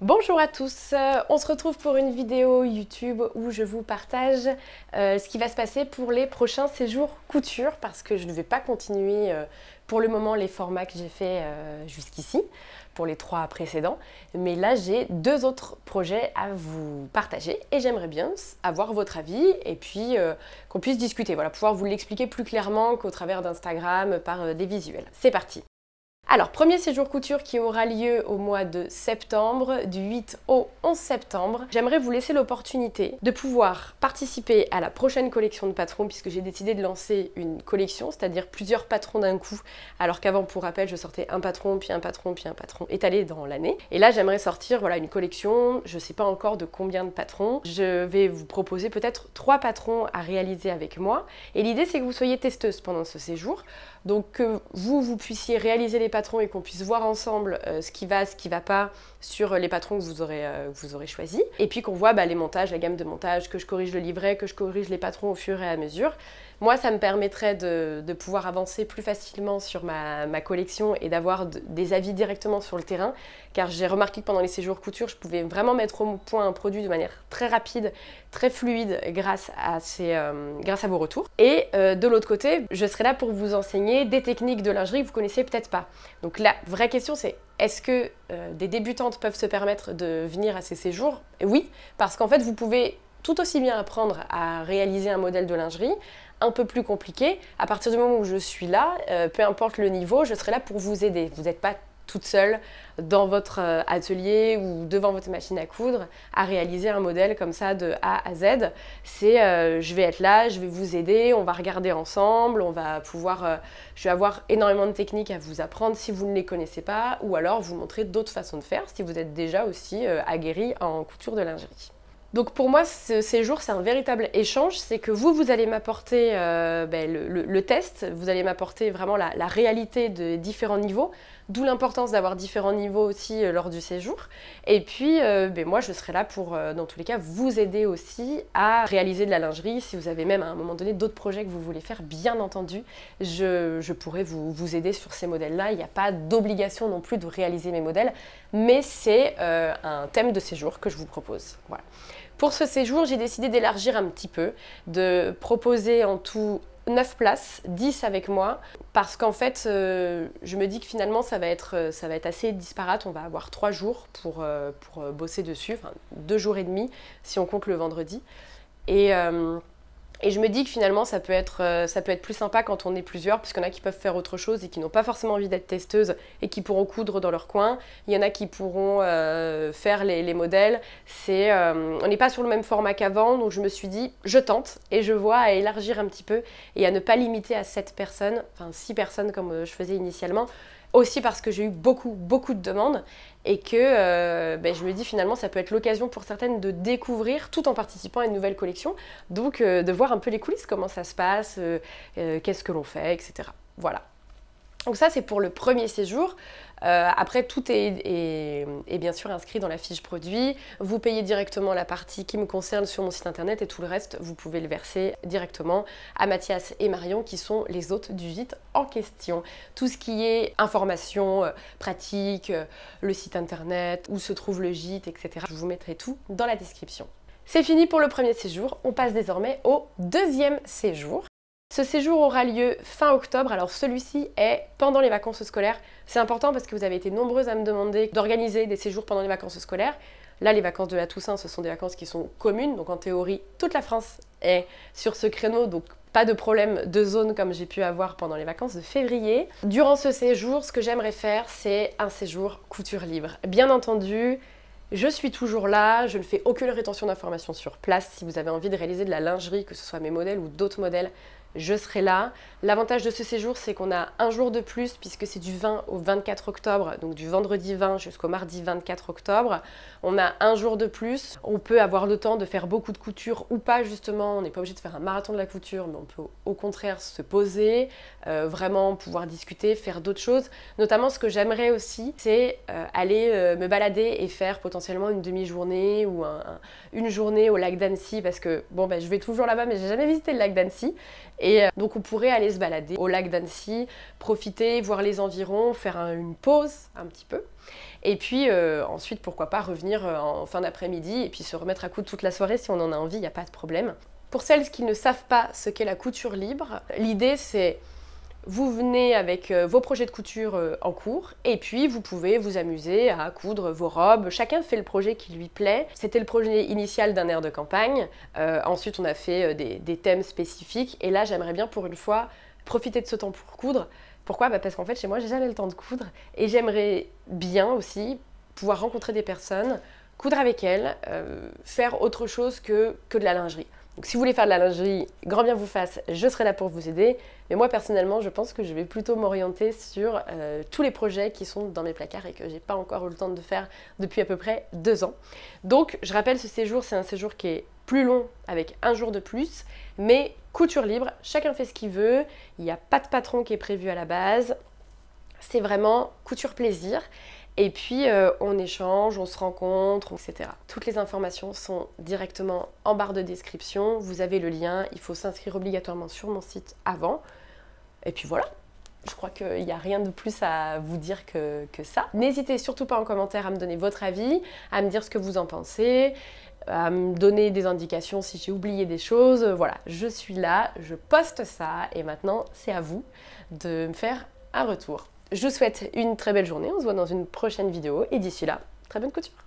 Bonjour à tous, on se retrouve pour une vidéo YouTube où je vous partage ce qui va se passer pour les prochains séjours couture parce que je ne vais pas continuer pour le moment les formats que j'ai fait jusqu'ici pour les 3 précédents, mais là j'ai 2 autres projets à vous partager et j'aimerais bien avoir votre avis et puis qu'on puisse discuter, voilà, pouvoir vous l'expliquer plus clairement qu'au travers d'Instagram par des visuels. C'est parti! Alors, premier séjour couture qui aura lieu au mois de septembre, du 8 au 11 septembre. J'aimerais vous laisser l'opportunité de pouvoir participer à la prochaine collection de patrons puisque j'ai décidé de lancer une collection, c'est-à-dire plusieurs patrons d'un coup, alors qu'avant, pour rappel, je sortais un patron, puis un patron, puis un patron étalé dans l'année. Et là, j'aimerais sortir voilà, une collection, je ne sais pas encore de combien de patrons. Je vais vous proposer peut-être 3 patrons à réaliser avec moi. Et l'idée, c'est que vous soyez testeuse pendant ce séjour. Donc que vous puissiez réaliser les patrons et qu'on puisse voir ensemble ce qui va pas sur les patrons que vous aurez choisis. Et puis qu'on voit les montages, la gamme de montage, que je corrige le livret, que je corrige les patrons au fur et à mesure. Moi, ça me permettrait de pouvoir avancer plus facilement sur ma collection et d'avoir des avis directement sur le terrain, car j'ai remarqué que pendant les séjours couture, je pouvais vraiment mettre au point un produit de manière très rapide, très fluide grâce à vos retours. Et de l'autre côté, je serai là pour vous enseigner des techniques de lingerie que vous connaissez peut-être pas. Donc la vraie question, c'est est-ce que des débutantes peuvent se permettre de venir à ces séjours? Oui, parce qu'en fait, vous pouvez tout aussi bien apprendre à réaliser un modèle de lingerie, un peu plus compliqué. À partir du moment où je suis là, peu importe le niveau, je serai là pour vous aider. Vous n'êtes pas toute seule dans votre atelier ou devant votre machine à coudre à réaliser un modèle comme ça de A à Z. C'est je vais être là, je vais vous aider, on va regarder ensemble, on va pouvoir, je vais avoir énormément de techniques à vous apprendre si vous ne les connaissez pas ou alors vous montrer d'autres façons de faire si vous êtes déjà aussi aguerri en couture de lingerie. Donc pour moi, ce séjour, c'est un véritable échange, c'est que vous allez m'apporter le test, vous allez m'apporter vraiment la réalité de différents niveaux, d'où l'importance d'avoir différents niveaux aussi lors du séjour. Et puis, moi, je serai là pour, dans tous les cas, vous aider aussi à réaliser de la lingerie. Si vous avez même à un moment donné d'autres projets que vous voulez faire, bien entendu, je pourrai vous aider sur ces modèles-là. Il n'y a pas d'obligation non plus de réaliser mes modèles, mais c'est un thème de séjour que je vous propose. Voilà. Pour ce séjour, j'ai décidé d'élargir un petit peu, de proposer en tout 9 places, 10 avec moi, parce qu'en fait, je me dis que finalement, ça va être assez disparate. On va avoir 3 jours pour bosser dessus, enfin 2 jours et demi si on compte le vendredi. Et je me dis que finalement, ça peut être plus sympa quand on est plusieurs, puisqu'il y en a qui peuvent faire autre chose et qui n'ont pas forcément envie d'être testeuses et qui pourront coudre dans leur coin. Il y en a qui pourront faire les modèles. On n'est pas sur le même format qu'avant, donc je me suis dit, je tente et je vois à élargir un petit peu et à ne pas limiter à 7 personnes, enfin 6 personnes comme je faisais initialement. Aussi parce que j'ai eu beaucoup de demandes et que je me dis finalement ça peut être l'occasion pour certaines de découvrir tout en participant à une nouvelle collection, donc de voir un peu les coulisses, comment ça se passe, qu'est-ce que l'on fait, etc. Voilà. Donc ça c'est pour le premier séjour. Après tout est bien sûr inscrit dans la fiche produit. Vous payez directement la partie qui me concerne sur mon site internet et tout le reste vous pouvez le verser directement à Mathias et Marion qui sont les hôtes du gîte en question. Tout ce qui est information, pratique, le site internet, où se trouve le gîte, etc. Je vous mettrai tout dans la description. C'est fini pour le premier séjour, on passe désormais au deuxième séjour. Ce séjour aura lieu fin octobre, alors celui-ci est pendant les vacances scolaires. C'est important parce que vous avez été nombreuses à me demander d'organiser des séjours pendant les vacances scolaires. Là, les vacances de la Toussaint, ce sont des vacances qui sont communes, donc en théorie, toute la France est sur ce créneau, donc pas de problème de zone comme j'ai pu avoir pendant les vacances de février. Durant ce séjour, ce que j'aimerais faire, c'est un séjour couture libre. Bien entendu, je suis toujours là, je ne fais aucune rétention d'informations sur place. Si vous avez envie de réaliser de la lingerie, que ce soit mes modèles ou d'autres modèles, je serai là. L'avantage de ce séjour, c'est qu'on a un jour de plus puisque c'est du 20 au 24 octobre, donc du vendredi 20 jusqu'au mardi 24 octobre. On a un jour de plus. On peut avoir le temps de faire beaucoup de couture ou pas justement. On n'est pas obligé de faire un marathon de la couture, mais on peut au contraire se poser, vraiment pouvoir discuter, faire d'autres choses. Notamment, ce que j'aimerais aussi, c'est aller me balader et faire potentiellement une demi-journée ou une journée au lac d'Annecy parce que bon, je vais toujours là-bas, mais j'ai jamais visité le lac d'Annecy. Et donc on pourrait aller se balader au lac d'Annecy, profiter, voir les environs, faire une pause un petit peu. Et puis ensuite, pourquoi pas revenir en fin d'après-midi et puis se remettre à coudre toute la soirée si on en a envie, il n'y a pas de problème. Pour celles qui ne savent pas ce qu'est la couture libre, l'idée c'est vous venez avec vos projets de couture en cours et puis vous pouvez vous amuser à coudre vos robes. Chacun fait le projet qui lui plaît. C'était le projet initial d'un air de campagne. Ensuite, on a fait des thèmes spécifiques. Et là, j'aimerais bien pour une fois profiter de ce temps pour coudre. Pourquoi ? Parce qu'en fait, chez moi, j'ai jamais le temps de coudre. Et j'aimerais bien aussi pouvoir rencontrer des personnes, coudre avec elles, faire autre chose que de la lingerie. Donc si vous voulez faire de la lingerie, grand bien vous fasse, je serai là pour vous aider. Mais moi personnellement, je pense que je vais plutôt m'orienter sur tous les projets qui sont dans mes placards et que j'ai pas encore eu le temps de faire depuis à peu près 2 ans. Donc je rappelle, ce séjour, c'est un séjour qui est plus long avec un jour de plus, mais couture libre, chacun fait ce qu'il veut, il n'y a pas de patron qui est prévu à la base, c'est vraiment couture plaisir. Et puis on échange, on se rencontre, etc. Toutes les informations sont directement en barre de description. Vous avez le lien, il faut s'inscrire obligatoirement sur mon site avant. Et puis voilà, je crois qu'il n'y a rien de plus à vous dire que ça. N'hésitez surtout pas en commentaire à me donner votre avis, à me dire ce que vous en pensez, à me donner des indications si j'ai oublié des choses. Voilà, je suis là, je poste ça et maintenant c'est à vous de me faire un retour. Je vous souhaite une très belle journée, on se voit dans une prochaine vidéo et d'ici là, très bonne couture!